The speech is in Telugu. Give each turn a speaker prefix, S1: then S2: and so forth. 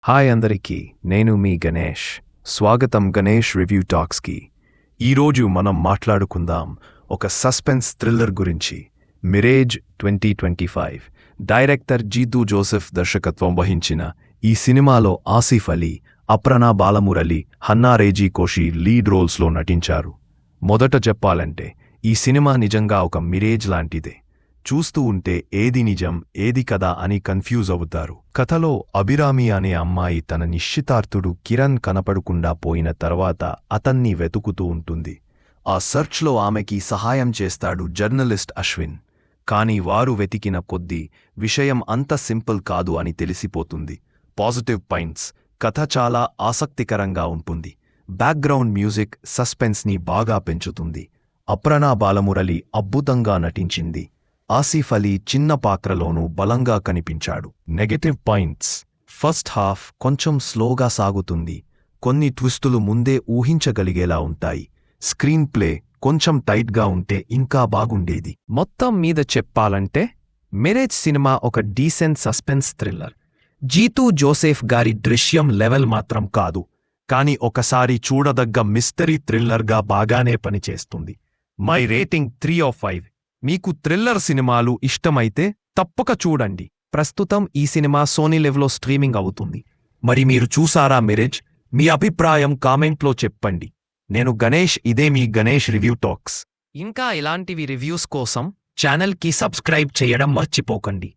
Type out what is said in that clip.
S1: హాయ్ అందరికీ, నేను మీ గణేష్. స్వాగతం గణేష్ రివ్యూ టాక్స్కి. ఈరోజు మనం మాట్లాడుకుందాం ఒక సస్పెన్స్ థ్రిల్లర్ గురించి. మిరేజ్ 2025 డైరెక్టర్ జీతూ జోసెఫ్ దర్శకత్వం వహించిన ఈ సినిమాలో ఆసిఫ్ అలీ, అప్రనా బాలమురళి, హన్నా రేజీ కోషి లీడ్ రోల్స్లో నటించారు. మొదట చెప్పాలంటే ఈ సినిమా నిజంగా ఒక మిరేజ్ లాంటిదే. చూస్తూ ఉంటే ఏది నిజం ఏది కథ అని కన్ఫ్యూజ్ అవుతారు. కథలో అభిరామి అనే అమ్మాయి తన నిశ్చితార్థుడు కిరణ్ కనపడకుండా పోయిన తర్వాత అతన్ని వెతుకుతూ ఉంటుంది. ఆ సర్చ్లో ఆమెకి సహాయం చేస్తాడు జర్నలిస్ట్ అశ్విన్. కాని వారు వెతికిన కొద్దీ విషయం అంత సింపుల్ కాదు అని తెలిసిపోతుంది. పాజిటివ్ పాయింట్స్: కథ చాలా ఆసక్తికరంగా ఉంటుంది. బ్యాక్గ్రౌండ్ మ్యూజిక్ సస్పెన్స్ని బాగా పెంచుతుంది. అప్రనా బాలమురళి అద్భుతంగా నటించింది. ఆసిఫ్ అలీ చిన్న పాత్రలోనూ బలంగా కనిపించాడు. నెగటివ్ పాయింట్స్: ఫస్ట్ హాఫ్ కొంచెం స్లోగా సాగుతుంది. కొన్ని ట్విస్టులు ముందే ఊహించగలిగేలా ఉంటాయి. స్క్రీన్ ప్లే కొంచెం టైట్గా ఉంటే ఇంకా బాగుండేది. మొత్తం మీద చెప్పాలంటే మిరేజ్ సినిమా ఒక decent suspense thriller. Jeethu Joseph గారి దృశ్యం లెవెల్ మాత్రం కాదు, కాని ఒకసారి చూడదగ్గ మిస్టరీ థ్రిల్లర్గా బాగానే పనిచేస్తుంది. My rating 3/5. మీకు థ్రిల్లర్ సినిమాలు ఇష్టమైతే తప్పక చూడండి. ప్రస్తుతం ఈ సినిమా సోనీ లెవ్లో స్ట్రీమింగ్ అవుతుంది. మరి మీరు చూసారా మిరేజ్? మీ అభిప్రాయం కామెంట్లో చెప్పండి. నేను గణేష్, ఇదే మీ గణేష్ రివ్యూ టాక్స్. ఇంకా ఇలాంటివి రివ్యూస్ కోసం ఛానల్కి సబ్స్క్రైబ్ చేయడం మర్చిపోకండి.